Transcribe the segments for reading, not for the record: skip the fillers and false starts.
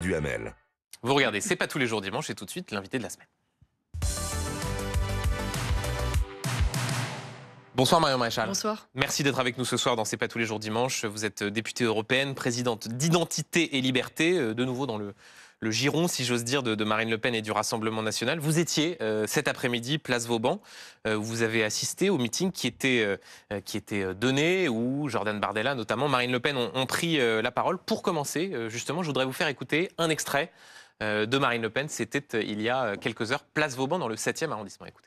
Duhamel. Vous regardez, c'est pas tous les jours dimanche et tout de suite l'invité de la semaine. Bonsoir Marion Maréchal. Bonsoir. Merci d'être avec nous ce soir dans C'est pas tous les jours dimanche. Vous êtes députée européenne, présidente d'Identité et Liberté, de nouveau dans le giron, si j'ose dire, de Marine Le Pen et du Rassemblement national. Vous étiez cet après-midi, place Vauban. Vous avez assisté au meeting qui était donné, où Jordan Bardella, notamment Marine Le Pen, ont pris la parole. Pour commencer, justement, je voudrais vous faire écouter un extrait de Marine Le Pen. C'était il y a quelques heures, place Vauban, dans le 7e arrondissement. Écoutez.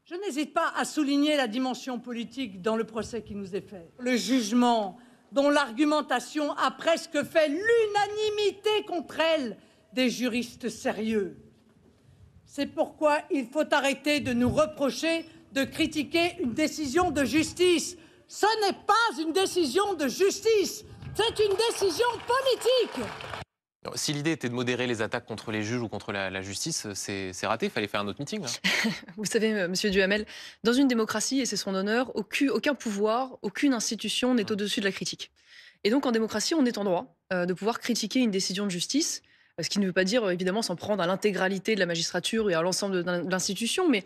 Je n'hésite pas à souligner la dimension politique dans le procès qui nous est fait. Le jugement dont l'argumentation a presque fait l'unanimité contre elle des juristes sérieux. C'est pourquoi il faut arrêter de nous reprocher de critiquer une décision de justice. Ce n'est pas une décision de justice, c'est une décision politique. Si l'idée était de modérer les attaques contre les juges ou contre la justice, c'est raté, il fallait faire un autre meeting. Là. Vous savez, monsieur Duhamel, dans une démocratie, et c'est son honneur, aucun pouvoir, aucune institution n'est au-dessus de la critique. Et donc en démocratie, on est en droit de pouvoir critiquer une décision de justice, ce qui ne veut pas dire évidemment s'en prendre à l'intégralité de la magistrature et à l'ensemble de l'institution, mais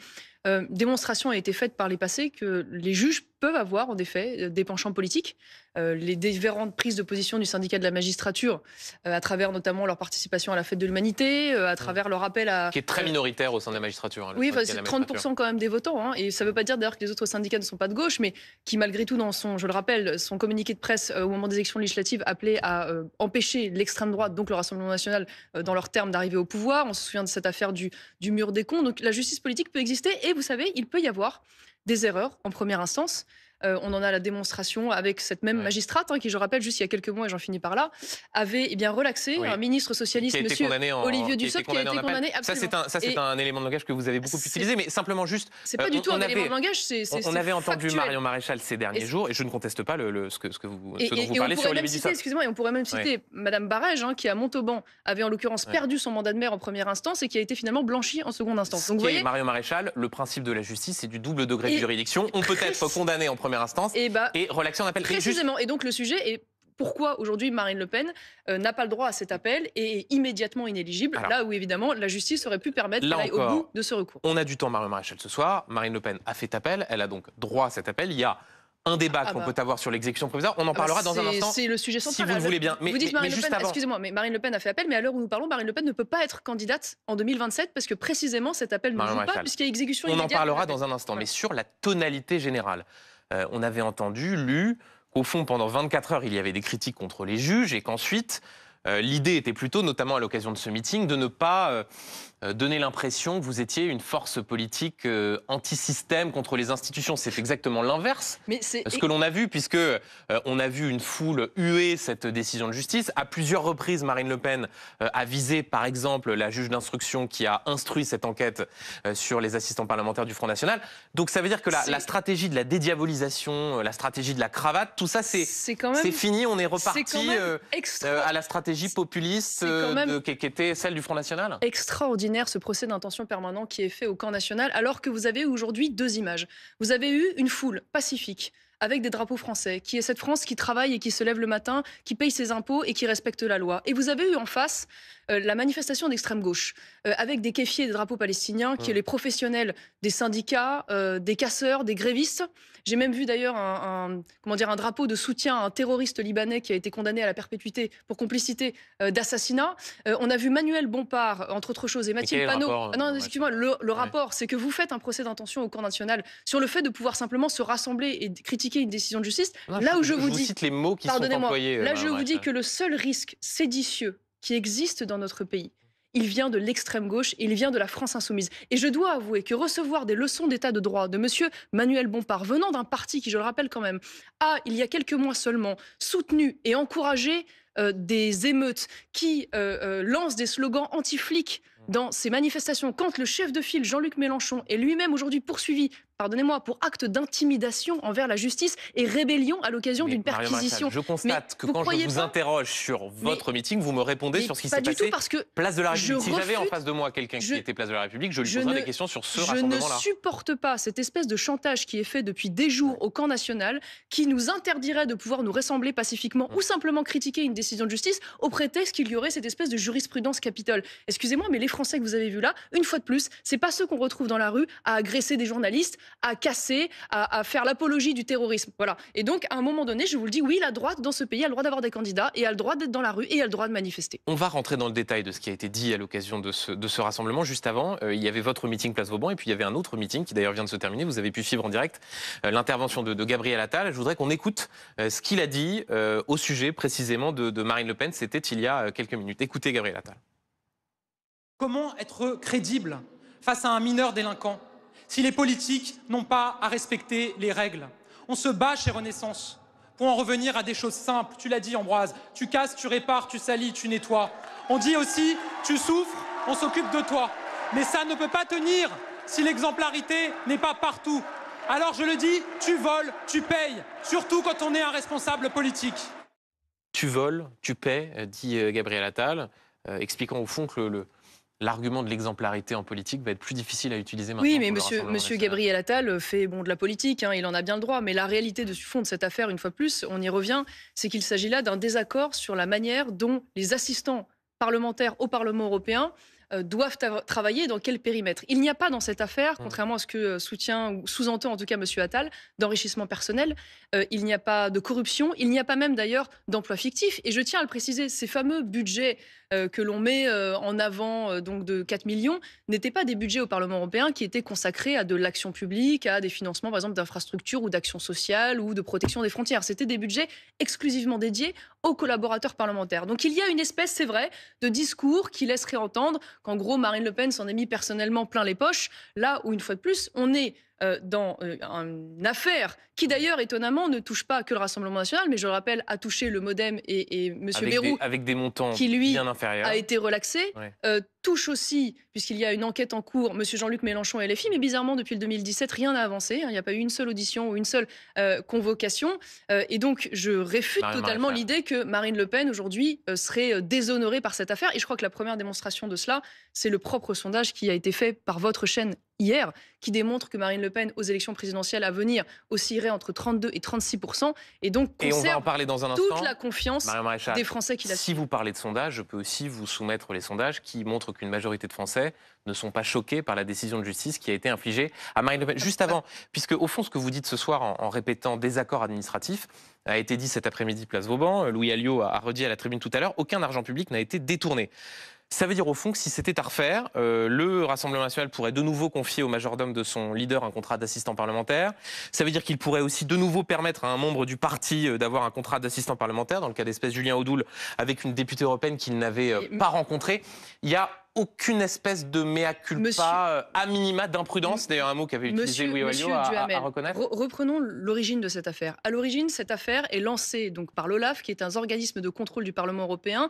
démonstration a été faite par les passés que les juges peuvent avoir en effet des penchants politiques. Les différentes prises de position du syndicat de la magistrature, à travers notamment leur participation à la fête de l'humanité, à travers leur appel à... Qui est très minoritaire au sein de la magistrature. Hein, oui, c'est 30% quand même des votants. Hein, et ça ne veut pas dire d'ailleurs que les autres syndicats ne sont pas de gauche, mais qui malgré tout, dans son, je le rappelle, son communiqué de presse au moment des élections législatives, appelait à empêcher l'extrême droite, donc le Rassemblement national, dans leurs termes, d'arriver au pouvoir. On se souvient de cette affaire du mur des cons. Donc la justice politique peut exister et vous savez, il peut y avoir des erreurs en première instance. On en a la démonstration avec cette même magistrate, qui, je rappelle, juste il y a quelques mois, et j'en finis par là, avait relaxé un ministre socialiste, M. Olivier Dussopt, qui a été condamné. Ça, c'est un élément de langage que vous avez beaucoup utilisé, mais simplement juste... C'est pas du tout un élément de langage, c'est on avait entendu factuel. Marion Maréchal ces derniers jours, et je ne conteste pas ce dont vous parlez sur Olivier Dussopt. Excusez-moi, et on pourrait même citer Madame Barège, qui à Montauban avait en l'occurrence perdu son mandat de maire en première instance et qui a été finalement blanchi en seconde instance. Donc, vous voyez, Marion Maréchal, le principe de la justice, c'est du double degré de juridiction. On peut être condamné en première instance et relaxer en appel. Précisément. Et donc le sujet est pourquoi aujourd'hui Marine Le Pen n'a pas le droit à cet appel et est immédiatement inéligible, alors, là où évidemment la justice aurait pu permettre qu'elle aille au bout de ce recours. On a du temps, Marion Maréchal, ce soir. Marine Le Pen a fait appel, elle a donc droit à cet appel. Il y a un débat qu'on peut avoir sur l'exécution provisoire. On en parlera dans un instant. C'est le sujet central. Si vous le voulez bien. Vous dites Marine Le Pen, excusez-moi, mais Marine Le Pen a fait appel, mais à l'heure où nous parlons, Marine Le Pen ne peut pas être candidate en 2027 parce que précisément cet appel ne joue pas puisqu'il y a exécution immédiate. On en parlera dans un instant, mais sur la tonalité générale. On avait lu qu'au fond, pendant 24 heures, il y avait des critiques contre les juges et qu'ensuite, l'idée était plutôt, notamment à l'occasion de ce meeting, de ne pas donner l'impression que vous étiez une force politique anti-système contre les institutions. C'est exactement l'inverse de ce que l'on a vu, puisque on a vu une foule huer cette décision de justice. À plusieurs reprises, Marine Le Pen a visé, par exemple, la juge d'instruction qui a instruit cette enquête sur les assistants parlementaires du Front National. Donc ça veut dire que la stratégie de la dédiabolisation, la stratégie de la cravate, tout ça, c'est fini. On est reparti à la stratégie populiste qui était celle du Front National. Extraordinaire ce procès d'intention permanent qui est fait au camp national, alors que vous avez aujourd'hui deux images. Vous avez eu une foule pacifique, avec des drapeaux français, qui est cette France qui travaille et qui se lève le matin, qui paye ses impôts et qui respecte la loi. Et vous avez eu en face la manifestation d'extrême gauche, avec des kéfiers et des drapeaux palestiniens, qui est les professionnels des syndicats, des casseurs, des grévistes. J'ai même vu d'ailleurs un drapeau de soutien à un terroriste libanais qui a été condamné à la perpétuité pour complicité d'assassinat. On a vu Manuel Bompard, entre autres choses, et Mathilde Panot. Non, excusez-moi, le rapport, c'est que vous faites un procès d'intention au camp national sur le fait de pouvoir simplement se rassembler et critiquer une décision de justice. Non, là où je vous dis, cite les mots qui sont employés. Là, je vous dis que le seul risque séditieux qui existe dans notre pays, il vient de l'extrême gauche, il vient de la France insoumise. Et je dois avouer que recevoir des leçons d'état de droit de monsieur Manuel Bompard, venant d'un parti qui, je le rappelle quand même, a, il y a quelques mois seulement, soutenu et encouragé des émeutes, qui lancent des slogans anti-flics dans ces manifestations, quand le chef de file Jean-Luc Mélenchon est lui-même aujourd'hui poursuivi pardonnez-moi, pour acte d'intimidation envers la justice et rébellion à l'occasion d'une Marion Maréchal, perquisition. je constate que quand je vous interroge sur votre meeting, vous me répondez sur ce qui s'est passé place de la République. Si j'avais en face de moi quelqu'un qui était place de la République, je lui poserais des questions sur ce rassemblement-là. Je ne supporte pas cette espèce de chantage qui est fait depuis des jours au camp national, qui nous interdirait de pouvoir nous rassembler pacifiquement ou simplement critiquer une décision de justice au prétexte qu'il y aurait cette espèce de jurisprudence Capitole. Excusez-moi, mais les Français que vous avez vus là, une fois de plus, c'est pas ceux qu'on retrouve dans la rue à agresser des journalistes, à casser, à faire l'apologie du terrorisme. Voilà. Et donc, à un moment donné, je vous le dis, oui, la droite dans ce pays a le droit d'avoir des candidats et a le droit d'être dans la rue et a le droit de manifester. On va rentrer dans le détail de ce qui a été dit à l'occasion de ce rassemblement. Juste avant, il y avait votre meeting Place Vauban et puis il y avait un autre meeting qui d'ailleurs vient de se terminer. Vous avez pu suivre en direct l'intervention de Gabriel Attal. Je voudrais qu'on écoute ce qu'il a dit au sujet précisément de Marine Le Pen. C'était il y a quelques minutes. Écoutez Gabriel Attal. Comment être crédible face à un mineur délinquant si les politiques n'ont pas à respecter les règles? On se bat chez Renaissance pour en revenir à des choses simples. Tu l'as dit, Ambroise, tu casses, tu répares, tu salis, tu nettoies. On dit aussi, tu souffres, on s'occupe de toi. Mais ça ne peut pas tenir si l'exemplarité n'est pas partout. Alors je le dis, tu voles, tu payes, surtout quand on est un responsable politique. Tu voles, tu paies, dit Gabriel Attal, expliquant au fond que l'argument de l'exemplarité en politique va être plus difficile à utiliser maintenant. Oui, mais monsieur Gabriel Attal fait de la politique, il en a bien le droit. Mais la réalité du fond de cette affaire, une fois de plus, on y revient, c'est qu'il s'agit là d'un désaccord sur la manière dont les assistants parlementaires au Parlement européen doivent travailler, dans quel périmètre. Il n'y a pas dans cette affaire, contrairement à ce que soutient ou sous-entend en tout cas M. Attal, d'enrichissement personnel. Il n'y a pas de corruption, il n'y a pas même d'ailleurs d'emploi fictif. Et je tiens à le préciser, ces fameux budgets que l'on met en avant donc de 4 millions n'étaient pas des budgets au Parlement européen qui étaient consacrés à de l'action publique, à des financements par exemple d'infrastructures ou d'actions sociales ou de protection des frontières. C'était des budgets exclusivement dédiés aux collaborateurs parlementaires. Donc il y a une espèce, c'est vrai, de discours qui laisserait entendre qu'en gros Marine Le Pen s'en est mis personnellement plein les poches, là où une fois de plus on est dans une affaire qui d'ailleurs étonnamment ne touche pas que le Rassemblement national, mais je le rappelle a touché le MoDem et M. Bayrou, avec des montants qui lui bien inférieurs, a été relaxé, touche aussi, puisqu'il y a une enquête en cours, M. Jean-Luc Mélenchon et LFI, mais bizarrement depuis le 2017 rien n'a avancé, il n'y a pas eu une seule audition ou une seule convocation, et donc je réfute totalement l'idée que Marine Le Pen aujourd'hui serait déshonorée par cette affaire, et je crois que la première démonstration de cela, c'est le propre sondage qui a été fait par votre chaîne hier, qui démontre que Marine Le Pen, aux élections présidentielles à venir, oscillerait entre 32 et 36%, et donc on va en parler dans un instant, toute la confiance des Français qui la suivent. Si vous parlez de sondages, je peux aussi vous soumettre les sondages qui montrent qu'une majorité de Français ne sont pas choqués par la décision de justice qui a été infligée à Marine Le Pen. Juste avant, puisque au fond, ce que vous dites ce soir en répétant désaccord administratif a été dit cet après-midi place Vauban, Louis Alliot a redit à la tribune tout à l'heure, aucun argent public n'a été détourné. Ça veut dire au fond que si c'était à refaire, le Rassemblement national pourrait de nouveau confier au majordome de son leader un contrat d'assistant parlementaire. Ça veut dire qu'il pourrait aussi de nouveau permettre à un membre du parti d'avoir un contrat d'assistant parlementaire, dans le cas d'espèce Julien Audoul, avec une députée européenne qu'il n'avait pas rencontrée. Il y a aucune espèce de mea culpa, à minima d'imprudence, d'ailleurs un mot qu'avait utilisé Louis Alliot à reconnaître. Reprenons l'origine de cette affaire. À l'origine, cette affaire est lancée donc par l'OLAF, qui est un organisme de contrôle du Parlement européen,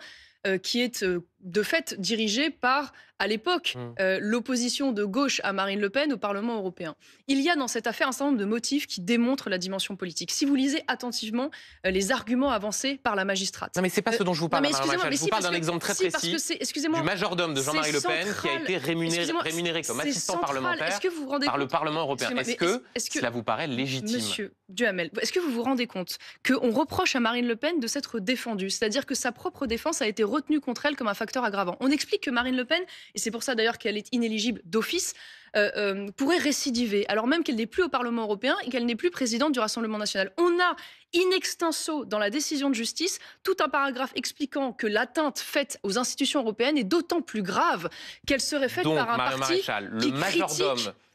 qui est de fait dirigé par, à l'époque, l'opposition de gauche à Marine Le Pen au Parlement européen. Il y a dans cette affaire un certain nombre de motifs qui démontrent la dimension politique. Si vous lisez attentivement les arguments avancés par la magistrate. Non mais c'est pas ce dont je vous parle, Madame Maréchal. Je vous parle d'un exemple très précis du majordome de Jean-Marie Le Pen qui a été rémunéré comme assistant parlementaire par le Parlement européen. Est-ce que cela vous paraît légitime? Monsieur Duhamel, est-ce que vous vous rendez compte qu'on reproche à Marine Le Pen de s'être défendue? C'est-à-dire que sa propre défense a été retenue contre elle comme un facteur aggravant. On explique que Marine Le Pen, et c'est pour ça d'ailleurs qu'elle est inéligible d'office, pourrait récidiver, alors même qu'elle n'est plus au Parlement européen et qu'elle n'est plus présidente du Rassemblement national. On a in extenso dans la décision de justice tout un paragraphe expliquant que l'atteinte faite aux institutions européennes est d'autant plus grave qu'elle serait faite par un parti qui critique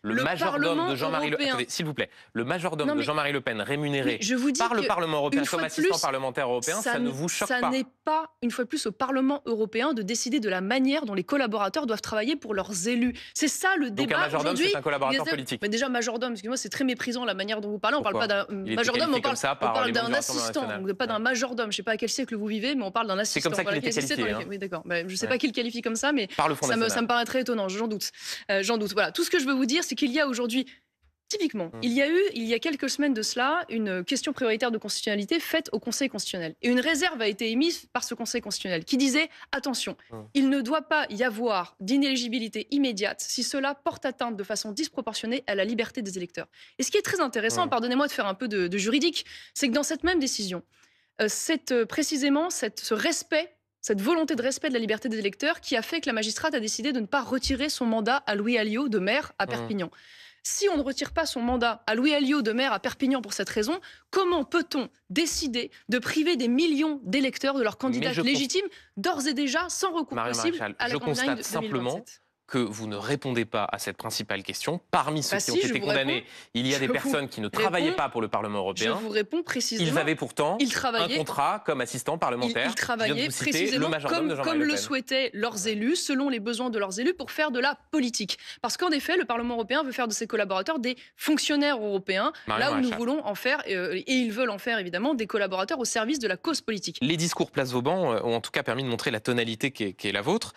le majordome de Jean-Marie Le Pen, s'il vous plaît, le majordome de Jean-Marie Le Pen rémunéré par le Parlement européen comme assistant parlementaire européen, ça ne vous choque pas? Ça n'est pas, une fois de plus, au Parlement européen de décider de la manière dont les collaborateurs doivent travailler pour leurs élus. C'est ça le débat. Donc un majordome, c'est un collaborateur politique. Mais déjà, majordome, excusez-moi, c'est très méprisant la manière dont vous parlez. On ne parle pas d'un majordome, on parle d'un assistant, pas d'un majordome. Je ne sais pas à quel siècle vous vivez, mais on parle d'un assistant. C'est comme ça qu'il était qualifié. Oui, d'accord. Je ne sais pas qui le qualifie comme ça, mais ça me paraît très étonnant. J'en doute. Voilà. Tout ce que je veux vous dire, c'est qu'il y a aujourd'hui, Typiquement, il y a quelques semaines de cela, une question prioritaire de constitutionnalité faite au Conseil constitutionnel. Et une réserve a été émise par ce Conseil constitutionnel qui disait, attention, il ne doit pas y avoir d'inéligibilité immédiate si cela porte atteinte de façon disproportionnée à la liberté des électeurs. Et ce qui est très intéressant, pardonnez-moi de faire un peu de juridique, c'est que dans cette même décision, c'est précisément ce respect, cette volonté de respect de la liberté des électeurs qui a fait que la magistrate a décidé de ne pas retirer son mandat à Louis Alliot de maire à Perpignan. Si on ne retire pas son mandat à Louis Alliot de maire à Perpignan pour cette raison, comment peut-on décider de priver des millions d'électeurs de leur candidate légitime, d'ores et déjà sans recours possible à la campagne de 2027 ? Que vous ne répondez pas à cette principale question. Parmi ceux qui ont été condamnés, il y a des personnes qui ne travaillaient pas pour le Parlement européen. Je vous réponds précisément. Ils avaient pourtant un contrat comme assistants parlementaires. Ils travaillaient précisément comme le souhaitaient leurs élus, selon les besoins de leurs élus, pour faire de la politique. Parce qu'en effet, le Parlement européen veut faire de ses collaborateurs des fonctionnaires européens, là où nous voulons en faire, et ils veulent en faire évidemment, des collaborateurs au service de la cause politique. Les discours Place Vauban ont en tout cas permis de montrer la tonalité qui est la vôtre.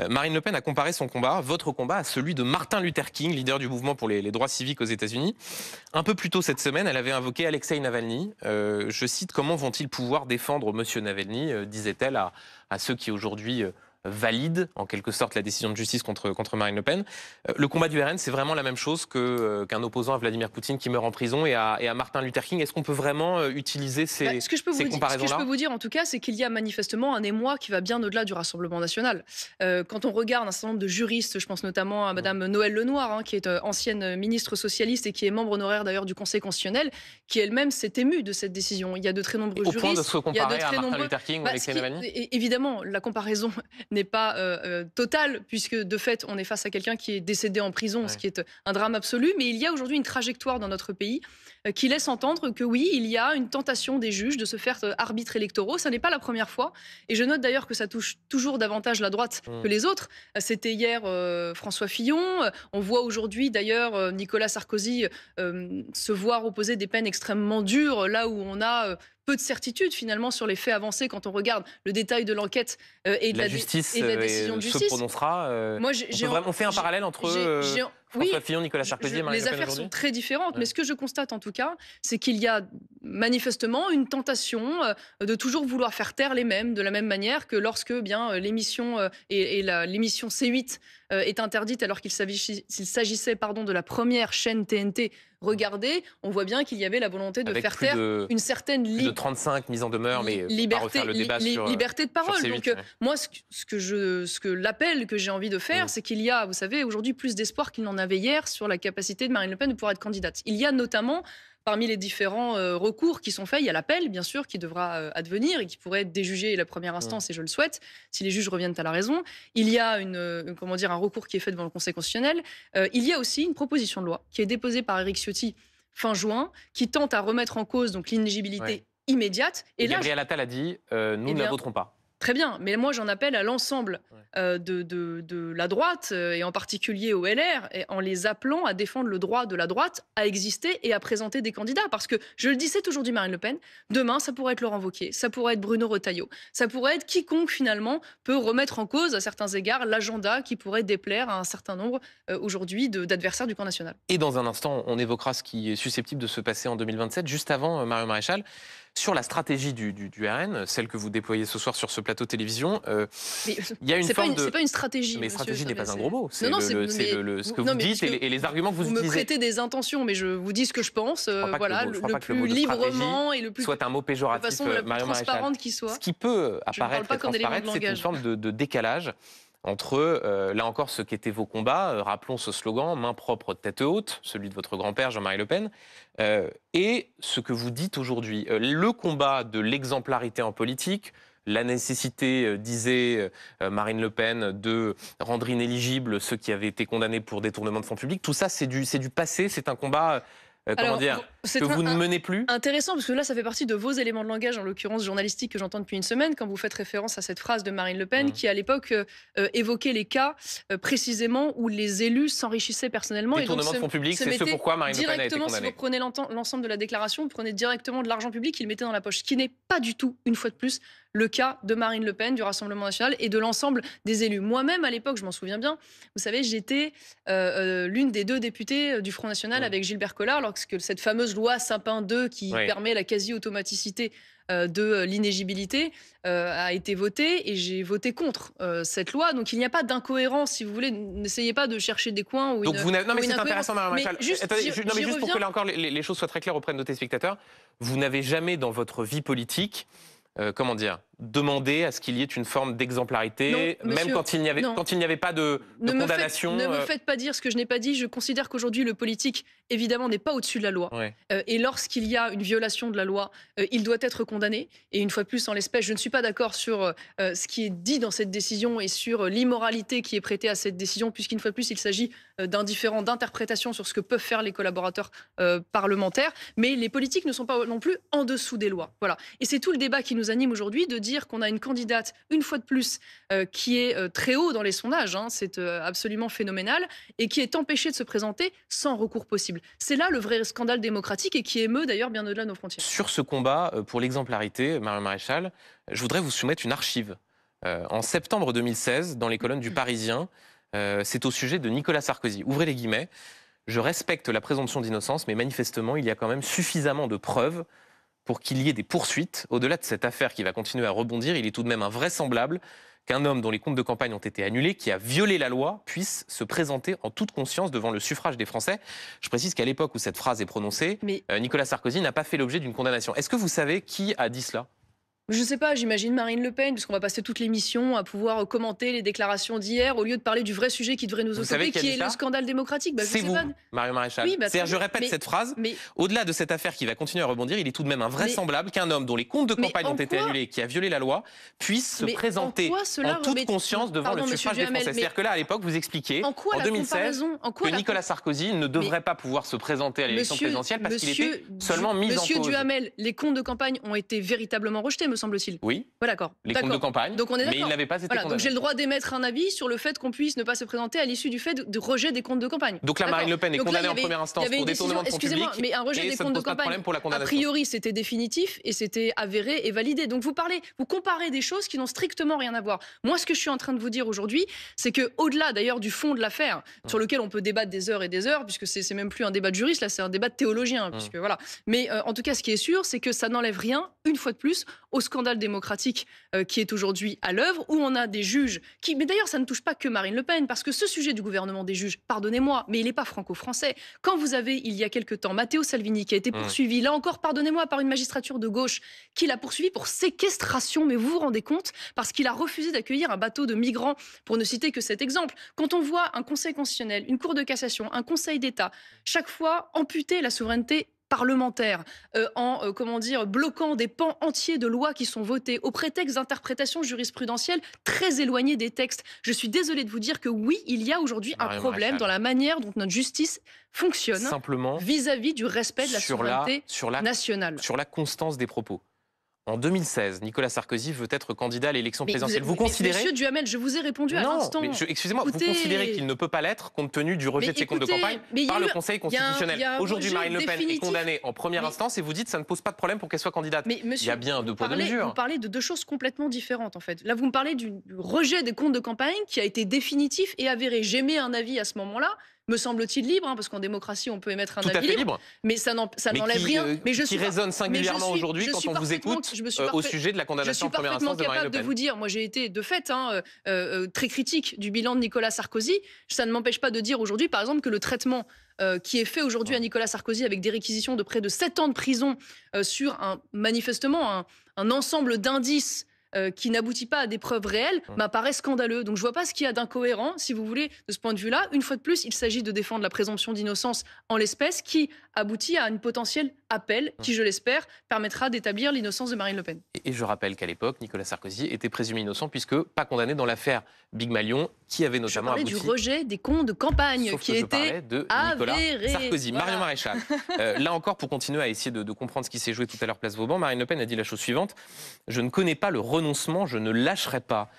Marine Le Pen a comparé son combat, votre combat, à celui de Martin Luther King, leader du mouvement pour les droits civiques aux États-Unis. Un peu plus tôt cette semaine, elle avait invoqué Alexei Navalny. Je cite, comment vont-ils pouvoir défendre Monsieur Navalny, disait-elle à ceux qui aujourd'hui valide en quelque sorte la décision de justice contre Marine Le Pen. Le combat du RN, c'est vraiment la même chose qu'un opposant à Vladimir Poutine qui meurt en prison et à Martin Luther King. Est-ce qu'on peut vraiment utiliser ces comparaisons-là ? Ce que je peux vous dire en tout cas, c'est qu'il y a manifestement un émoi qui va bien au-delà du Rassemblement national. Quand on regarde un certain nombre de juristes, je pense notamment à Madame Noëlle Lenoir, qui est ancienne ministre socialiste et qui est membre honoraire d'ailleurs du Conseil constitutionnel, qui elle-même s'est émue de cette décision. Il y a de très nombreux juristes. Au point de se comparer à Martin Luther King ou Alexei Navalny ? Évidemment, la comparaison n'est pas totale, puisque de fait, on est face à quelqu'un qui est décédé en prison, ce qui est un drame absolu. Mais il y a aujourd'hui une trajectoire dans notre pays qui laisse entendre que oui, il y a une tentation des juges de se faire arbitres électoraux. Ça n'est pas la première fois. Et je note d'ailleurs que ça touche toujours davantage la droite que les autres. C'était hier François Fillon. On voit aujourd'hui d'ailleurs Nicolas Sarkozy se voir opposer des peines extrêmement dures, là où on a peu de certitude finalement sur les faits avancés quand on regarde le détail de l'enquête et de la décision de justice. Se prononcera. On fait un parallèle entre François Fillon, Nicolas Sarkozy et Marine Le Pen. Les affaires sont très différentes, mais ce que je constate en tout cas, c'est qu'il y a manifestement une tentation de toujours vouloir faire taire les mêmes, de la même manière que lorsque l'émission l'émission C8 est interdite alors qu'il s'agissait de la première chaîne TNT regardez, on voit bien qu'il y avait la volonté de faire taire une certaine de 35 mises en demeure, mais liberté de parole. C8, donc moi, l'appel que j'ai envie de faire, c'est qu'il y a, vous savez, aujourd'hui plus d'espoir qu'il n'en avait hier sur la capacité de Marine Le Pen de pouvoir être candidate. Il y a notamment parmi les différents recours qui sont faits, il y a l'appel, bien sûr, qui devra advenir et qui pourrait être déjugé à la première instance, et je le souhaite, si les juges reviennent à la raison. Il y a un recours qui est fait devant le Conseil constitutionnel. Il y a aussi une proposition de loi qui est déposée par Éric Ciotti fin juin, qui tente à remettre en cause l'inéligibilité immédiate. Et Gabriel Attal a dit nous ne la voterons pas. Très bien, mais moi j'en appelle à l'ensemble de la droite, et en particulier au LR, en les appelant à défendre le droit de la droite à exister et à présenter des candidats. Parce que, je le dis, c'est aujourd'hui Marine Le Pen, demain ça pourrait être Laurent Wauquiez, ça pourrait être Bruno Retailleau, ça pourrait être quiconque finalement peut remettre en cause à certains égards l'agenda qui pourrait déplaire à un certain nombre aujourd'hui d'adversaires du camp national. Et dans un instant, on évoquera ce qui est susceptible de se passer en 2027. Juste avant, Marion Maréchal, sur la stratégie du RN, celle que vous déployez ce soir sur ce plateau de télévision, il y a une forme de... C'est pas une stratégie. Mais stratégie n'est pas un gros mot. C'est ce que vous dites et les arguments que vous utilisez. Vous me prêtez des intentions, mais je vous dis ce que je pense. Le plus librement et le plus... soit un mot péjoratif, de façon la plus transparente qui soit. Ce qui peut apparaître et transparaître, c'est une forme de décalage entre, là encore, ce qu'étaient vos combats, rappelons ce slogan, main propre, tête haute, celui de votre grand-père Jean-Marie Le Pen, et ce que vous dites aujourd'hui. Le combat de l'exemplarité en politique, la nécessité, disait Marine Le Pen, de rendre inéligibles ceux qui avaient été condamnés pour détournement de fonds publics, tout ça, c'est du passé, c'est un combat... que vous ne menez plus. Intéressant, parce que là, ça fait partie de vos éléments de langage, en l'occurrence journalistique, que j'entends depuis une semaine, quand vous faites référence à cette phrase de Marine Le Pen, qui à l'époque évoquait les cas précisément où les élus s'enrichissaient personnellement. Détournement de fonds publics, c'est ce pourquoi Marine Le Pen a été condamnée. Si vous prenez l'ensemble de la déclaration, vous prenez directement de l'argent public qu'il mettait dans la poche, ce qui n'est pas du tout, une fois de plus, le cas de Marine Le Pen, du Rassemblement national et de l'ensemble des élus. Moi-même, à l'époque, je m'en souviens bien, vous savez, j'étais l'une des 2 députées du Front National avec Gilbert Collard, lorsque cette fameuse loi Sapin 2 qui permet la quasi-automaticité de l'inéligibilité a été votée, et j'ai voté contre cette loi. Donc il n'y a pas d'incohérence, si vous voulez. N'essayez pas de chercher des coins où Donc une, vous n'avez... Non mais une c'est incohérence. intéressant, Marion Maréchal. Juste pour que là encore les choses soient très claires auprès de nos téléspectateurs, vous n'avez jamais dans votre vie politique, comment dire, demandé à ce qu'il y ait une forme d'exemplarité, Non, monsieur, même quand il n'y avait pas de condamnation. Ne me faites pas dire ce que je n'ai pas dit. Je considère qu'aujourd'hui, le politique, évidemment, n'est pas au-dessus de la loi. Ouais. Et lorsqu'il y a une violation de la loi, il doit être condamné. Et une fois de plus, en l'espèce, je ne suis pas d'accord sur ce qui est dit dans cette décision et sur l'immoralité qui est prêtée à cette décision, puisqu'une fois de plus, il s'agit d'un différent d'interprétation sur ce que peuvent faire les collaborateurs parlementaires. Mais les politiques ne sont pas non plus en dessous des lois. Voilà. Et c'est tout le débat qui nous anime aujourd'hui, de dire qu'on a une candidate, une fois de plus, qui est très haut dans les sondages, hein, c'est absolument phénoménal, et qui est empêchée de se présenter sans recours possible. C'est là le vrai scandale démocratique, et qui émeut d'ailleurs bien au-delà de nos frontières. Sur ce combat pour l'exemplarité, Marion Maréchal, je voudrais vous soumettre une archive. En septembre 2016, dans les colonnes du Parisien, c'est au sujet de Nicolas Sarkozy. Ouvrez les guillemets. « Je respecte la présomption d'innocence, mais manifestement, il y a quand même suffisamment de preuves pour qu'il y ait des poursuites. Au-delà de cette affaire qui va continuer à rebondir, il est tout de même invraisemblable qu'un homme dont les comptes de campagne ont été annulés, qui a violé la loi, puisse se présenter en toute conscience devant le suffrage des Français. » Je précise qu'à l'époque où cette phrase est prononcée, Nicolas Sarkozy n'a pas fait l'objet d'une condamnation. Est-ce que vous savez qui a dit cela ? Je ne sais pas, j'imagine Marine Le Pen, puisqu'on va passer toute l'émission à pouvoir commenter les déclarations d'hier, au lieu de parler du vrai sujet qui devrait nous occuper, qui est le scandale démocratique. C'est vous, Marion Maréchal. Oui, je répète cette phrase. Au-delà de cette affaire qui va continuer à rebondir, il est tout de même invraisemblable qu'un homme dont les comptes de campagne ont été annulés, qui a violé la loi, puisse se présenter en toute conscience devant le suffrage des Français. C'est-à-dire que là, à l'époque, vous expliquiez, en 2016, que Nicolas Sarkozy ne devrait pas pouvoir se présenter à l'élection présidentielle parce qu'il était seulement mis en cause. Monsieur Duhamel, les comptes de campagne ont été véritablement rejetés, me semble-t-il. Oui. Voilà, d'accord. Les comptes de campagne, donc on est mais il n'avait pas été condamné. Donc j'ai le droit d'émettre un avis sur le fait qu'on puisse ne pas se présenter à l'issue du fait de rejet des comptes de campagne. Donc là, Marine Le Pen est condamnée en première instance pour détournement de fonds publics. Mais un rejet des comptes de campagne, a priori, c'était définitif et c'était avéré et validé. Donc vous comparez des choses qui n'ont strictement rien à voir. Moi, ce que je suis en train de vous dire aujourd'hui, c'est que au-delà d'ailleurs du fond de l'affaire, sur lequel on peut débattre des heures et des heures, puisque c'est même plus un débat de juriste, là, c'est un débat de théologien, puisque voilà. Mais en tout cas, ce qui est sûr, c'est que ça n'enlève rien, une fois de plus, au scandale démocratique qui est aujourd'hui à l'œuvre, où on a des juges qui... Mais d'ailleurs, ça ne touche pas que Marine Le Pen, parce que ce sujet du gouvernement des juges, pardonnez-moi, mais il n'est pas franco-français. Quand vous avez, il y a quelque temps, Matteo Salvini qui a été poursuivi, là encore, pardonnez-moi, par une magistrature de gauche, qui l'a poursuivi pour séquestration, mais vous vous rendez compte, parce qu'il a refusé d'accueillir un bateau de migrants, pour ne citer que cet exemple. Quand on voit un conseil constitutionnel, une cour de cassation, un conseil d'État, chaque fois amputer la souveraineté parlementaire, en bloquant des pans entiers de lois qui sont votées au prétexte d'interprétations jurisprudentielles très éloignées des textes. Je suis désolée de vous dire que oui, il y a aujourd'hui un problème dans la manière dont notre justice fonctionne vis-à-vis du respect de la souveraineté nationale. Sur la constance des propos. En 2016, Nicolas Sarkozy veut être candidat à l'élection présidentielle. Vous considérez... Monsieur Duhamel, je vous ai répondu à l'instant. Excusez-moi, vous considérez qu'il ne peut pas l'être compte tenu du rejet de ses comptes de campagne par le Conseil constitutionnel. Aujourd'hui, Marine Le Pen est condamnée en première instance et vous dites que ça ne pose pas de problème pour qu'elle soit candidate. Il y a bien deux poids, deux mesures. Vous parlez de deux choses complètement différentes, en fait. Là, vous me parlez du rejet des comptes de campagne qui a été définitif et avéré. J'émets un avis à ce moment-là. Me semble-t-il libre, parce qu'en démocratie, on peut émettre un avis libre, mais ça n'enlève rien. Mais qui résonne singulièrement aujourd'hui quand on vous écoute au sujet de la condamnation en première instance de Marine Le Pen. Je suis parfaitement capable de vous dire, moi j'ai été de fait très critique du bilan de Nicolas Sarkozy. Ça ne m'empêche pas de dire aujourd'hui, par exemple, que le traitement qui est fait aujourd'hui à Nicolas Sarkozy avec des réquisitions de près de 7 ans de prison sur manifestement un ensemble d'indices qui n'aboutit pas à des preuves réelles, m'apparaît scandaleux. Donc je ne vois pas ce qu'il y a d'incohérent, si vous voulez, de ce point de vue-là. Une fois de plus, il s'agit de défendre la présomption d'innocence en l'espèce, qui aboutit à une potentiel appel, qui, je l'espère, permettra d'établir l'innocence de Marine Le Pen. Et je rappelle qu'à l'époque, Nicolas Sarkozy était présumé innocent, puisque pas condamné dans l'affaire Big Malion, qui avait notamment abouti... Je parlais du rejet des comptes de campagne, Sauf qui que était de avéré. Nicolas Sarkozy. Voilà. Marion Maréchal, là encore, pour continuer à essayer de comprendre ce qui s'est joué tout à l'heure place Vauban, Marine Le Pen a dit la chose suivante: je ne connais pas le renoncement, je ne lâcherai pas.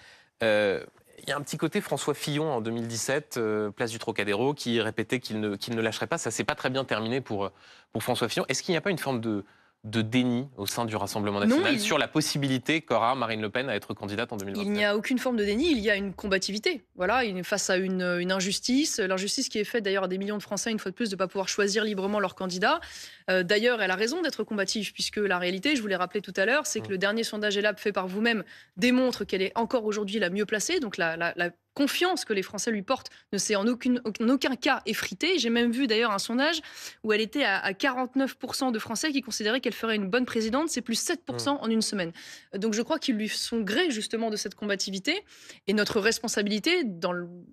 Il y a un petit côté François Fillon en 2017, place du Trocadéro, qui répétait qu'il ne lâcherait pas. Ça ne s'est pas très bien terminé pour François Fillon. Est-ce qu'il n'y a pas une forme de de déni au sein du Rassemblement Non, national sur la possibilité qu'aura Marine Le Pen à être candidate en 2027? Il n'y a aucune forme de déni, il y a une combativité. Voilà, face à une injustice, l'injustice qui est faite d'ailleurs à des millions de Français, une fois de plus, de ne pas pouvoir choisir librement leur candidat. D'ailleurs, elle a raison d'être combative, puisque la réalité, je vous l'ai rappelé tout à l'heure, c'est que le dernier sondage ELAB fait par vous-même démontre qu'elle est encore aujourd'hui la mieux placée. Donc la confiance que les Français lui portent ne s'est en aucun cas effritée. J'ai même vu d'ailleurs un sondage où elle était à 49% de Français qui considéraient qu'elle ferait une bonne présidente. C'est plus 7% en une semaine. Donc je crois qu'ils lui sont gré justement de cette combativité. Et notre responsabilité,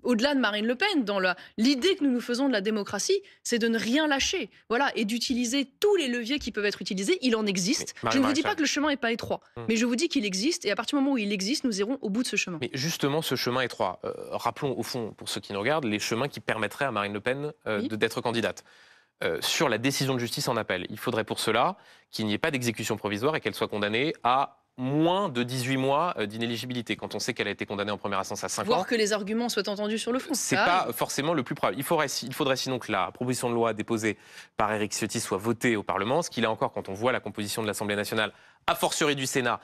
au-delà de Marine Le Pen, dans l'idée que nous nous faisons de la démocratie, c'est de ne rien lâcher. Voilà, et d'utiliser tous les leviers qui peuvent être utilisés. Il en existe. Je ne vous dis pas que le chemin n'est pas étroit, mais je vous dis qu'il existe. Et à partir du moment où il existe, nous irons au bout de ce chemin. Mais justement, ce chemin étroit, rappelons au fond, pour ceux qui nous regardent, les chemins qui permettraient à Marine Le Pen d'être candidate. Sur la décision de justice en appel, il faudrait pour cela qu'il n'y ait pas d'exécution provisoire et qu'elle soit condamnée à moins de 18 mois d'inéligibilité, quand on sait qu'elle a été condamnée en première instance à 5 ans. Voir que les arguments soient entendus sur le fond. C'est pas forcément le plus probable. Il faudrait sinon que la proposition de loi déposée par Éric Ciotti soit votée au Parlement, ce qui là encore, quand on voit la composition de l'Assemblée nationale, a fortiori du Sénat,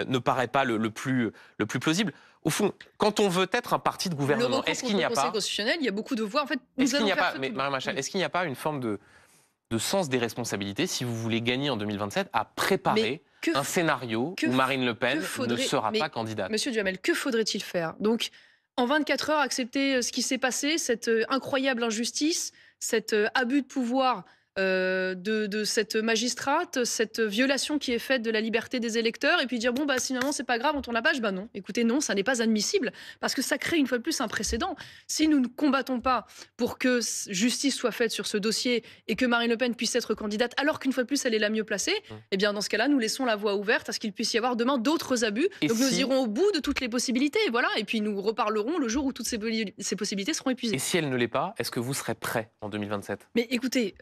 ne paraît pas le plus plausible. Au fond, quand on veut être un parti de gouvernement, est-ce qu'il n'y a pas... Conseil constitutionnel, il y a beaucoup de voix. En fait, est-ce qu'il n'y a pas, Marie Maréchal, est-ce qu'il n'y a pas une forme de sens des responsabilités, si vous voulez gagner en 2027, à préparer un scénario où Marine Le Pen ne sera pas candidate? Monsieur Duhamel, que faudrait-il faire? Donc, en 24 heures, accepter ce qui s'est passé, cette incroyable injustice, cet abus de pouvoir de cette magistrate, cette violation qui est faite de la liberté des électeurs, et puis dire, bon, bah, finalement, c'est pas grave, on tourne la page. Bah non, écoutez, non, ça n'est pas admissible, parce que ça crée une fois de plus un précédent. Si nous ne combattons pas pour que justice soit faite sur ce dossier et que Marine Le Pen puisse être candidate, alors qu'une fois de plus, elle est la mieux placée, eh bien, dans ce cas-là, nous laissons la voie ouverte à ce qu'il puisse y avoir demain d'autres abus. Donc, nous irons au bout de toutes les possibilités, voilà, et puis nous reparlerons le jour où toutes ces possibilités seront épuisées. Et si elle ne l'est pas, est-ce que vous serez prêt en 2027? Mais écoutez,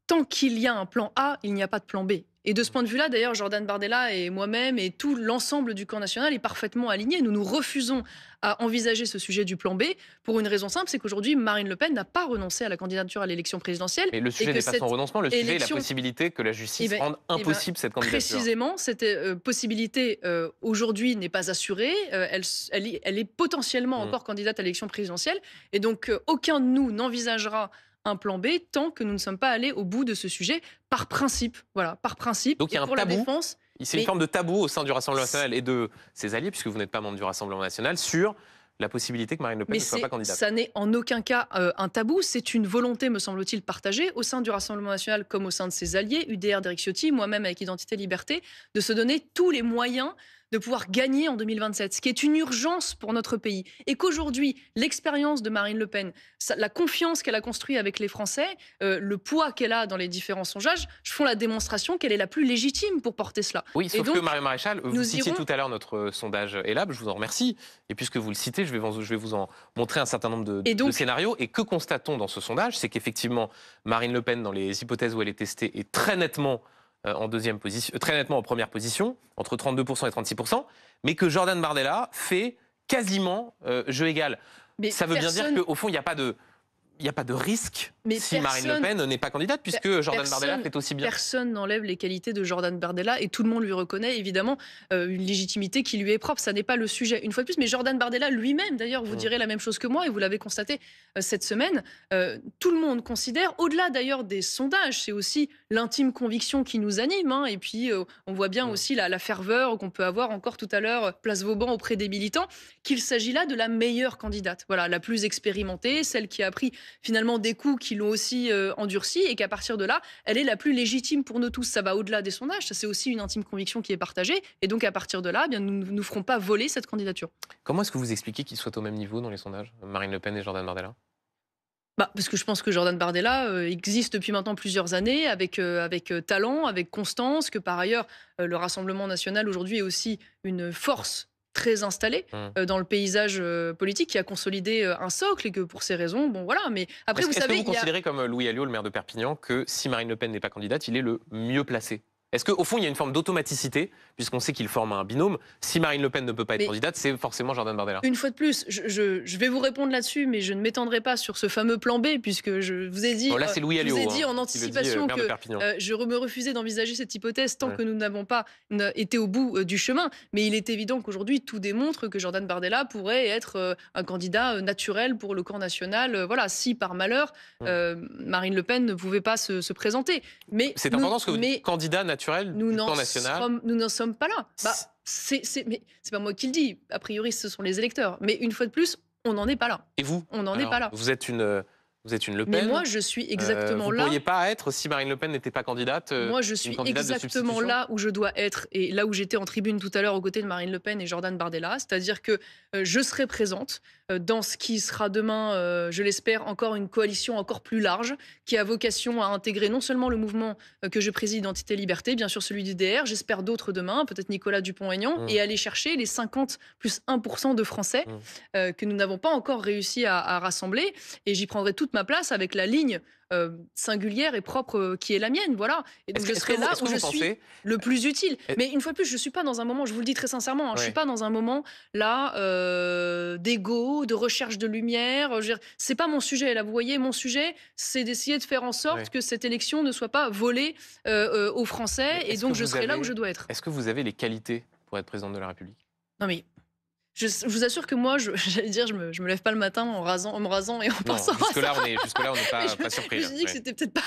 tant qu'il y a un plan A, il n'y a pas de plan B. Et de ce point de vue-là, d'ailleurs, Jordan Bardella et moi-même et tout l'ensemble du camp national est parfaitement aligné. Nous nous refusons à envisager ce sujet du plan B pour une raison simple, c'est qu'aujourd'hui, Marine Le Pen n'a pas renoncé à la candidature à l'élection présidentielle. Mais le sujet n'est pas son renoncement, le sujet est la possibilité que la justice rende impossible cette candidature. Précisément, cette possibilité aujourd'hui n'est pas assurée. Elle est potentiellement encore candidate à l'élection présidentielle. Et donc, aucun de nous n'envisagera un plan B tant que nous ne sommes pas allés au bout de ce sujet par principe. Voilà, par principe. Donc il y a un pour tabou. La défense. C'est une forme de tabou au sein du Rassemblement national et de ses alliés, puisque vous n'êtes pas membre du Rassemblement national, sur la possibilité que Marine Le Pen ne soit pas candidate. Ça n'est en aucun cas un tabou. C'est une volonté, me semble-t-il, partagée au sein du Rassemblement national comme au sein de ses alliés, UDR d'Éric Ciotti, moi-même avec Identité Liberté, de se donner tous les moyens de pouvoir gagner en 2027, ce qui est une urgence pour notre pays. Et qu'aujourd'hui, l'expérience de Marine Le Pen, la confiance qu'elle a construite avec les Français, le poids qu'elle a dans les différents sondages, font la démonstration qu'elle est la plus légitime pour porter cela. Oui, sauf que Marie Maréchal, vous citiez tout à l'heure notre sondage ELAB, je vous en remercie. Et puisque vous le citez, je vais vous en montrer un certain nombre de scénarios. Et que constate-t-on dans ce sondage? C'est qu'effectivement, Marine Le Pen, dans les hypothèses où elle est testée, est très nettement en première position, entre 32% et 36%, mais que Jordan Bardella fait quasiment jeu égal. Mais ça veut bien dire qu'au fond, il n'y a pas de risque si Marine Le Pen n'est pas candidate, puisque Jordan Bardella fait aussi bien. Personne n'enlève les qualités de Jordan Bardella et tout le monde lui reconnaît évidemment une légitimité qui lui est propre. Ça n'est pas le sujet, une fois de plus. Mais Jordan Bardella lui-même, d'ailleurs, vous direz la même chose que moi et vous l'avez constaté cette semaine. Tout le monde considère, au-delà d'ailleurs des sondages, c'est aussi l'intime conviction qui nous anime. Hein, et puis, on voit bien aussi la ferveur qu'on peut avoir encore tout à l'heure, place Vauban, auprès des militants, qu'il s'agit là de la meilleure candidate. Voilà, la plus expérimentée, celle qui a pris finalement des coups qui l'ont aussi endurci et qu'à partir de là, elle est la plus légitime pour nous tous. Ça va au-delà des sondages, ça c'est aussi une intime conviction qui est partagée et donc à partir de là, eh bien, nous ne ferons pas voler cette candidature. Comment est-ce que vous expliquez qu'ils soient au même niveau dans les sondages, Marine Le Pen et Jordan Bardella? Parce que je pense que Jordan Bardella existe depuis maintenant plusieurs années avec talent, avec constance, que par ailleurs le Rassemblement national aujourd'hui est aussi une force très installé dans le paysage politique, qui a consolidé un socle et que pour ces raisons, bon voilà. Mais après, est-ce que vous considérez comme Louis Alliot, le maire de Perpignan, que si Marine Le Pen n'est pas candidate, il est le mieux placé Est-ce qu'au fond, il y a une forme d'automaticité, puisqu'on sait qu'ils forment un binôme? Si Marine Le Pen ne peut pas être candidate, c'est forcément Jordan Bardella. Une fois de plus, je vais vous répondre là-dessus, mais je ne m'étendrai pas sur ce fameux plan B, puisque je vous ai dit, Bon, là, c'est Louis Alliot, en anticipation que je me refusais d'envisager cette hypothèse tant que nous n'avons pas été au bout du chemin. Mais il est évident qu'aujourd'hui, tout démontre que Jordan Bardella pourrait être un candidat naturel pour le camp national. Voilà, si par malheur, Marine Le Pen ne pouvait pas se présenter. Mais c'est important parce que vous dites candidat naturel du camp national. Nous n'en sommes pas là. Mais c'est pas moi qui le dis. A priori, ce sont les électeurs. Mais une fois de plus, on n'en est pas là. Et vous? On n'en est pas là. Vous êtes une Le Pen. Mais moi, je suis exactement là. Vous ne pourriez pas être, si Marine Le Pen n'était pas candidate. Moi, je suis exactement là où je dois être et là où j'étais en tribune tout à l'heure aux côtés de Marine Le Pen et Jordan Bardella. C'est-à-dire que je serai présente dans ce qui sera demain, je l'espère, encore une coalition encore plus large qui a vocation à intégrer non seulement le mouvement que je préside, Identité Liberté, bien sûr celui du DR, j'espère d'autres demain, peut-être Nicolas Dupont-Aignan, et aller chercher les 50 plus 1% de Français que nous n'avons pas encore réussi à rassembler. Et j'y prendrai toute ma place avec la ligne singulière et propre qui est la mienne, voilà. Et donc je serai là où je suis le plus utile. Mais une fois de plus, je suis pas dans un moment, je vous le dis très sincèrement, je suis pas dans un moment là d'égo, de recherche de lumière. C'est pas mon sujet là. Vous voyez, mon sujet, c'est d'essayer de faire en sorte que cette élection ne soit pas volée aux Français. Et donc je serai là où je dois être. Est-ce que vous avez les qualités pour être présidente de la République? Non mais. Je vous assure que moi, j'allais dire, je me lève pas le matin en me rasant et en pensant jusque-là, on n'est pas surpris. Je me dis que c'était peut-être pas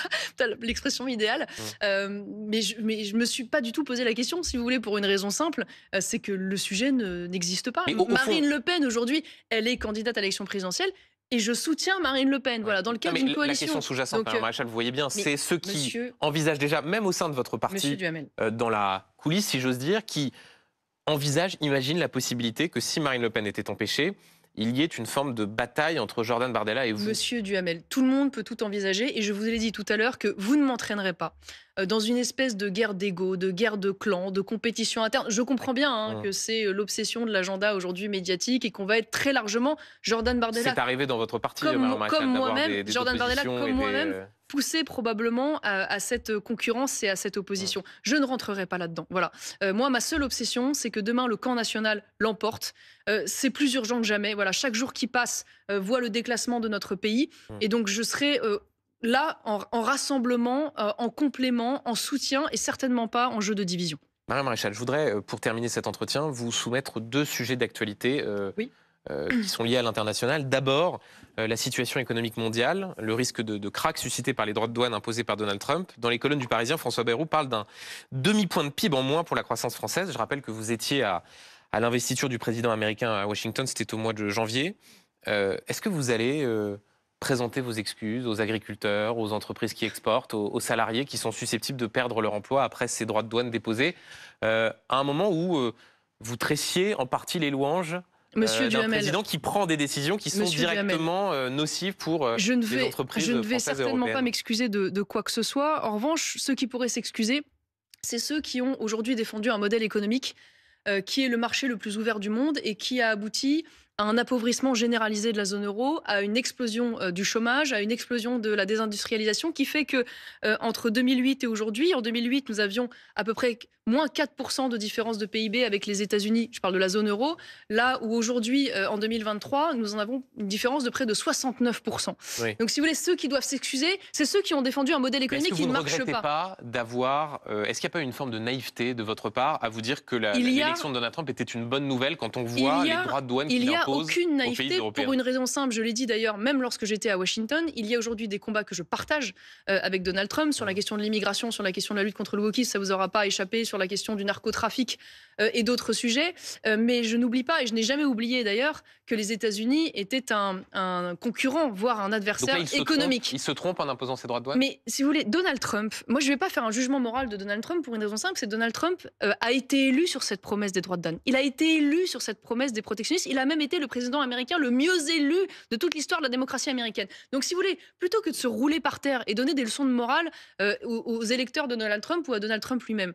l'expression idéale. Mais je me suis pas du tout posé la question, si vous voulez, pour une raison simple, c'est que le sujet n'existe pas. Marine Le Pen, aujourd'hui, elle est candidate à l'élection présidentielle. Et je soutiens Marine Le Pen, voilà, dans le cadre d'une coalition. La question sous-jacente, Madame Maréchal, vous voyez bien, c'est ceux qui envisagent déjà, même au sein de votre parti, dans la coulisse, si j'ose dire, qui imagine la possibilité que si Marine Le Pen était empêchée, il y ait une forme de bataille entre Jordan Bardella et vous. Monsieur Duhamel, tout le monde peut tout envisager et je vous l'ai dit tout à l'heure que vous ne m'entraînerez pas dans une espèce de guerre d'ego, de guerre de clans, de compétition interne. Je comprends bien que c'est l'obsession de l'agenda aujourd'hui médiatique et qu'on va être très largement Jordan Bardella. C'est arrivé dans votre parti, comme moi-même, Jordan Bardella, comme moi-même, poussé probablement à cette concurrence et à cette opposition. Je ne rentrerai pas là-dedans. Voilà. Moi, ma seule obsession, c'est que demain, le camp national l'emporte. C'est plus urgent que jamais. Voilà, chaque jour qui passe voit le déclassement de notre pays. Et donc, je serai là en rassemblement, en complément, en soutien et certainement pas en jeu de division. Madame Maréchal, je voudrais, pour terminer cet entretien, vous soumettre 2 sujets d'actualité qui sont liés à l'international. D'abord, la situation économique mondiale, le risque de krach suscité par les droits de douane imposés par Donald Trump. Dans les colonnes du Parisien, François Bayrou parle d'un demi-point de PIB en moins pour la croissance française. Je rappelle que vous étiez à l'investiture du président américain à Washington, c'était au mois de janvier. Est-ce que vous allez présenter vos excuses aux agriculteurs, aux entreprises qui exportent, aux salariés qui sont susceptibles de perdre leur emploi après ces droits de douane déposés, à un moment où vous tressiez en partie les louanges d'un président qui prend des décisions qui sont directement nocives pour les entreprises françaises et européennes? Je ne vais certainement pas m'excuser de quoi que ce soit. En revanche, ceux qui pourraient s'excuser, c'est ceux qui ont aujourd'hui défendu un modèle économique qui est le marché le plus ouvert du monde et qui a abouti à un appauvrissement généralisé de la zone euro, à une explosion du chômage, à une explosion de la désindustrialisation qui fait que entre 2008 et aujourd'hui, en 2008, nous avions à peu près moins 4% de différence de PIB avec les États-Unis, je parle de la zone euro, là où aujourd'hui, en 2023, nous en avons une différence de près de 69%. Oui. Donc si vous voulez, ceux qui doivent s'excuser, c'est ceux qui ont défendu un modèle économique qui ne marche pas. Est-ce que vous ne regrettez pas d'avoir... est-ce qu'il n'y a pas une forme de naïveté de votre part à vous dire que l'élection de Donald Trump était une bonne nouvelle quand on voit les droits de douane qu'il impose? Aucune naïveté pour une raison simple, je l'ai dit d'ailleurs, même lorsque j'étais à Washington, il y a aujourd'hui des combats que je partage avec Donald Trump sur la question de l'immigration, sur la question de la lutte contre le wokisme, ça vous aura pas échappé, sur la question du narcotrafic et d'autres sujets. Mais je n'oublie pas, et je n'ai jamais oublié d'ailleurs, que les États-Unis étaient un concurrent, voire un adversaire économique. Il se trompe en imposant ses droits de douane. Mais si vous voulez, Donald Trump, moi je ne vais pas faire un jugement moral de Donald Trump pour une raison simple, c'est que Donald Trump a été élu sur cette promesse des droits de douane. Il a été élu sur cette promesse des protectionnistes. Il a même été le président américain le mieux élu de toute l'histoire de la démocratie américaine. Donc si vous voulez, plutôt que de se rouler par terre et donner des leçons de morale aux électeurs de Donald Trump ou à Donald Trump lui-même,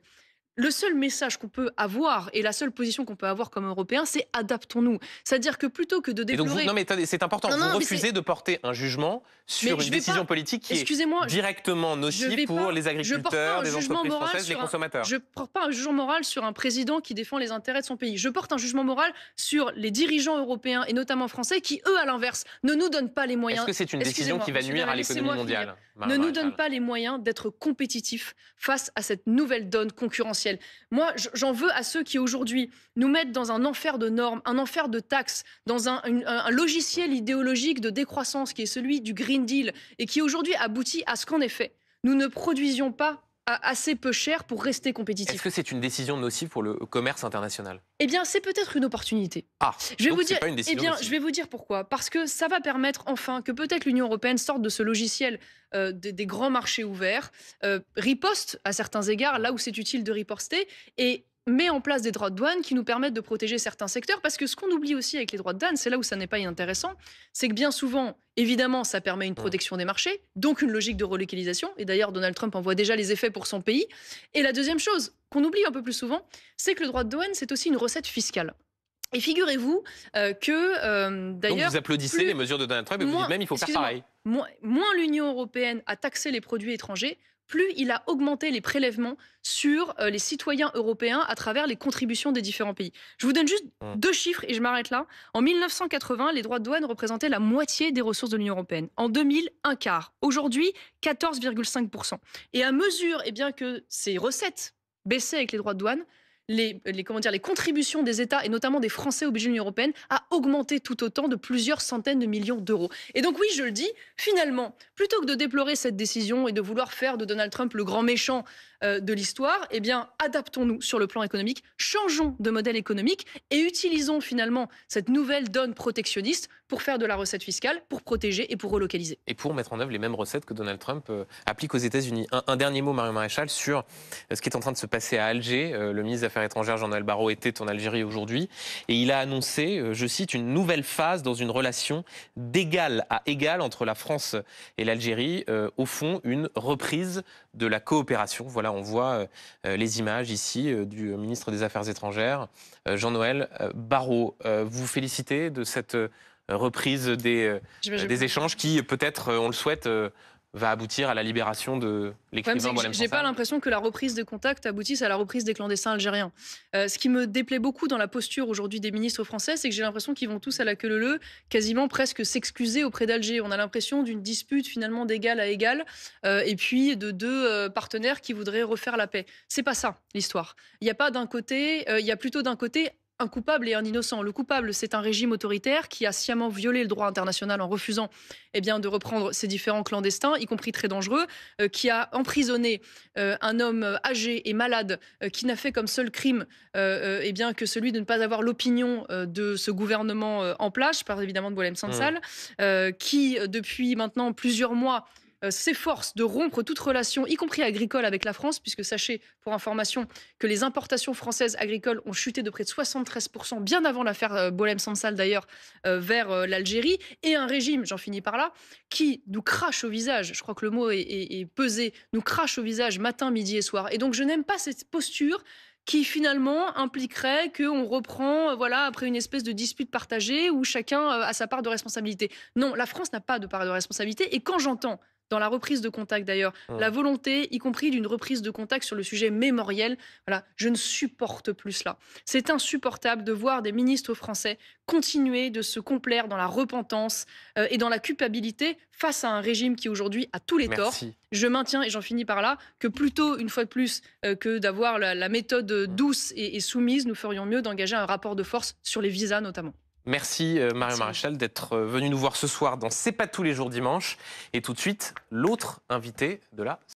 le seul message qu'on peut avoir et la seule position qu'on peut avoir comme Européens, c'est adaptons-nous. C'est-à-dire que plutôt que de Et donc déplorer... non mais attendez, c'est important, vous refusez de porter un jugement sur une décision politique qui est directement nocive pour les agriculteurs, les entreprises françaises, les consommateurs. Je ne porte pas un jugement moral sur un président qui défend les intérêts de son pays. Je porte un jugement moral sur les dirigeants européens et notamment français qui, eux, à l'inverse, ne nous donnent pas les moyens... Est-ce que c'est une décision qui va nuire à l'économie mondiale? Ne nous donne pas les moyens d'être compétitifs face à cette nouvelle donne concurrentielle. Moi, j'en veux à ceux qui aujourd'hui nous mettent dans un enfer de normes, un enfer de taxes, dans un logiciel idéologique de décroissance qui est celui du Green Deal et qui aujourd'hui aboutit à ce qu'en effet, nous ne produisions pas assez peu cher pour rester compétitifs. Est-ce que c'est une décision nocive pour le commerce international? Eh bien, c'est peut-être une opportunité. Je vais vous dire pourquoi. Parce que ça va permettre enfin que peut-être l'Union européenne sorte de ce logiciel des grands marchés ouverts, riposte à certains égards là où c'est utile de riposter et met en place des droits de douane qui nous permettent de protéger certains secteurs. Parce que ce qu'on oublie aussi avec les droits de douane, c'est là où ça n'est pas inintéressant, c'est que bien souvent, évidemment, ça permet une protection des marchés, donc une logique de relocalisation. Et d'ailleurs, Donald Trump en voit déjà les effets pour son pays. Et la deuxième chose qu'on oublie un peu plus souvent, c'est que le droit de douane, c'est aussi une recette fiscale. Et figurez-vous que, d'ailleurs... Donc vous applaudissez les mesures de Donald Trump et vous dites même il faut faire pareil. Moins l'Union européenne a taxé les produits étrangers, plus il a augmenté les prélèvements sur les citoyens européens à travers les contributions des différents pays. Je vous donne juste 2 chiffres et je m'arrête là. En 1980, les droits de douane représentaient la moitié des ressources de l'Union européenne. En 2000, un quart. Aujourd'hui, 14,5%. Et à mesure que ces recettes baissaient avec les droits de douane, les contributions des États et notamment des Français au budget de l'Union européenne a augmenté tout autant de plusieurs centaines de millions d'euros. Et donc oui, je le dis, finalement, plutôt que de déplorer cette décision et de vouloir faire de Donald Trump le grand méchant de l'histoire, eh bien, adaptons-nous sur le plan économique, changeons de modèle économique et utilisons finalement cette nouvelle donne protectionniste pour faire de la recette fiscale, pour protéger et pour relocaliser. Et pour mettre en œuvre les mêmes recettes que Donald Trump applique aux États-Unis. Un dernier mot, Marion Maréchal, sur ce qui est en train de se passer à Alger. Le ministre des Affaires étrangères, Jean-Noël Barrot, était en Algérie aujourd'hui et il a annoncé, je cite, une nouvelle phase dans une relation d'égal à égal entre la France et l'Algérie. Au fond, une reprise de la coopération. Voilà, on voit les images ici du ministre des Affaires étrangères, Jean-Noël Barrot. Vous félicitez de cette reprise des échanges qui, peut-être, on le souhaite, va aboutir à la libération de l'écrivain Boualem Sansal. J'ai pas l'impression que la reprise des contacts aboutisse à la reprise des clandestins algériens. Ce qui me déplaît beaucoup dans la posture aujourd'hui des ministres français, c'est que j'ai l'impression qu'ils vont tous à la queue leu-leu, quasiment presque s'excuser auprès d'Alger. On a l'impression d'une dispute finalement d'égal à égal, et puis de 2 partenaires qui voudraient refaire la paix. C'est pas ça l'histoire. Il y a pas d'un côté, il y a plutôt d'un côté un coupable et un innocent. Le coupable, c'est un régime autoritaire qui a sciemment violé le droit international en refusant de reprendre ces différents clandestins, y compris très dangereux, qui a emprisonné un homme âgé et malade qui n'a fait comme seul crime que celui de ne pas avoir l'opinion de ce gouvernement en place. Je parle évidemment de Boualem Sansal, qui, depuis maintenant plusieurs mois, s'efforce de rompre toute relation, y compris agricole, avec la France, puisque sachez, pour information, que les importations françaises agricoles ont chuté de près de 73%, bien avant l'affaire Boualem Sansal d'ailleurs, vers l'Algérie, et un régime, j'en finis par là, qui nous crache au visage, je crois que le mot est pesé, nous crache au visage matin, midi et soir. Et donc je n'aime pas cette posture qui finalement impliquerait qu'on reprend après une espèce de dispute partagée où chacun a sa part de responsabilité. Non, la France n'a pas de part de responsabilité, et quand j'entends dans la reprise de contact d'ailleurs, la volonté, y compris d'une reprise de contact sur le sujet mémoriel. Voilà, je ne supporte plus cela. C'est insupportable de voir des ministres français continuer de se complaire dans la repentance et dans la culpabilité face à un régime qui aujourd'hui a tous les torts. Je maintiens, et j'en finis par là, que plutôt, une fois de plus, que d'avoir la méthode douce et soumise, nous ferions mieux d'engager un rapport de force sur les visas notamment. Merci Marion Maréchal d'être venue nous voir ce soir dans C'est pas tous les jours dimanche. Et tout de suite, l'autre invité de la